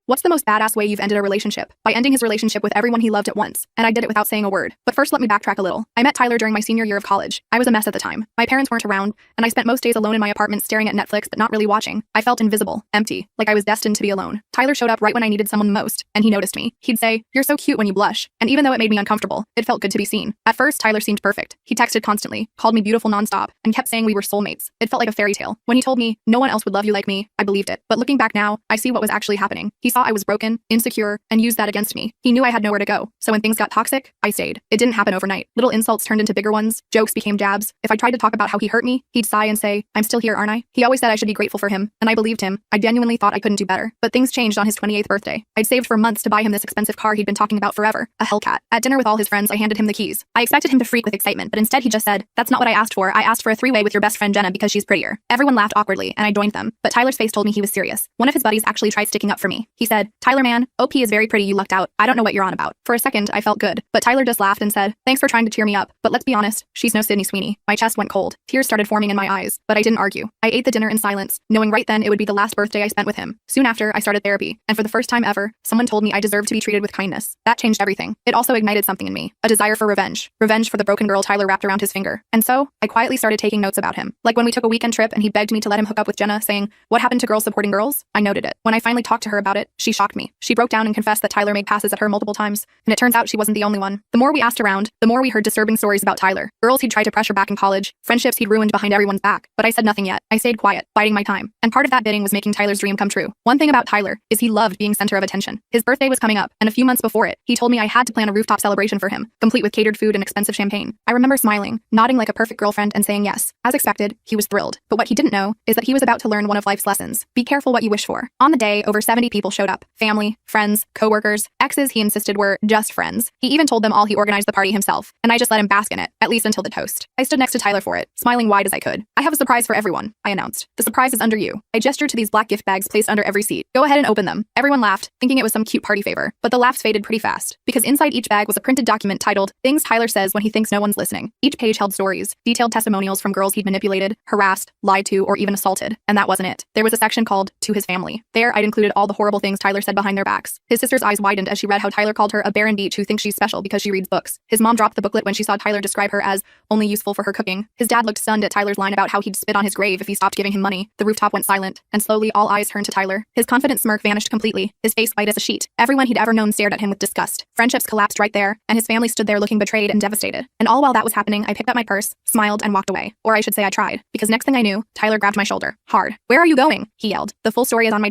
What's the most badass way you've ended a relationship? By ending his relationship with everyone he loved at once, and I did it without saying a word. But first let me backtrack a little. I met Tyler during my senior year of college. I was a mess at the time. My parents weren't around, and I spent most days alone in my apartment staring at Netflix but not really watching. I felt invisible, empty, like I was destined to be alone. Tyler showed up right when I needed someone the most, and he noticed me. He'd say, "You're so cute when you blush." And even though it made me uncomfortable, it felt good to be seen. At first, Tyler seemed perfect. He texted constantly, called me beautiful nonstop, and kept saying we were soulmates. It felt like a fairy tale. When he told me no one else would love you like me, I believed it. But looking back now, I see what was actually happening. He saw I was broken, insecure, and used that against me. He knew I had nowhere to go, so when things got toxic, I stayed. It didn't happen overnight. Little insults turned into bigger ones, jokes became jabs. If I tried to talk about how he hurt me, he'd sigh and say, "I'm still here, aren't I?" He always said I should be grateful for him, and I believed him. I genuinely thought I couldn't do better. But things changed on his 28th birthday. I'd saved for months to buy him this expensive car he'd been talking about forever, a Hellcat. At dinner with all his friends, I handed him the keys. I expected him to freak with excitement, but instead he just said, "That's not what I asked for. I asked for a three-way with your best friend Jenna because she's prettier." Everyone laughed awkwardly, and I joined them. But Tyler's face told me he was serious. One of his buddies actually tried sticking up for me. He said, "Tyler man, OP is very pretty, you lucked out. I don't know what you're on about." For a second, I felt good. But Tyler just laughed and said, "Thanks for trying to cheer me up. But let's be honest, she's no Sydney Sweeney." My chest went cold. Tears started forming in my eyes, but I didn't argue. I ate the dinner in silence, knowing right then it would be the last birthday I spent with him. Soon after, I started therapy, and for the first time ever, someone told me I deserved to be treated with kindness. That changed everything. It also ignited something in me, a desire for revenge. Revenge for the broken girl Tyler wrapped around his finger. And so, I quietly started taking notes about him. Like when we took a weekend trip and he begged me to let him hook up with Jenna, saying, "What happened to girls supporting girls?" I noted it. When I finally talked to her about it, she shocked me. She broke down and confessed that Tyler made passes at her multiple times, and it turns out she wasn't the only one. The more we asked around, the more we heard disturbing stories about Tyler. Girls he'd tried to pressure back in college, friendships he'd ruined behind everyone's back. But I said nothing yet. I stayed quiet, biding my time. And part of that bidding was making Tyler's dream come true. One thing about Tyler is he loved being center of attention. His birthday was coming up, and a few months before it, he told me I had to plan a rooftop celebration for him, complete with catered food and expensive champagne. I remember smiling, nodding like a perfect girlfriend and saying yes. As expected, he was thrilled. But what he didn't know is that he was about to learn one of life's lessons. Be careful what you wish for. On the day, over 70 people showed up. Family, friends, coworkers, exes he insisted were just friends. He even told them all he organized the party himself, and I just let him bask in it, at least until the toast. I stood next to Tyler for it, smiling wide as I could. "I have a surprise for everyone," I announced. "The surprise is under you." I gestured to these black gift bags placed under every seat. "Go ahead and open them." Everyone laughed, thinking it was some cute party favor, but the laughs faded pretty fast, because inside each bag was a printed document titled, "Things Tyler Says When He Thinks No One's Listening." Each page held stories, detailed testimonials from girls he'd manipulated, harassed, lied to, or even assaulted. And that wasn't it. There was a section called, "To His Family." There, I'd included all the horrible things Tyler said behind their backs. His sister's eyes widened as she read how Tyler called her a barren beach who thinks she's special because she reads books. His mom dropped the booklet when she saw Tyler describe her as only useful for her cooking. His dad looked stunned at Tyler's line about how he'd spit on his grave if he stopped giving him money. The rooftop went silent, and slowly all eyes turned to Tyler. His confident smirk vanished completely, his face white as a sheet. Everyone he'd ever known stared at him with disgust. Friendships collapsed right there, and his family stood there looking betrayed and devastated. And all while that was happening, I picked up my purse, smiled, and walked away. Or I should say I tried. Because next thing I knew, Tyler grabbed my shoulder. Hard. "Where are you going?" he yelled. The full story is on my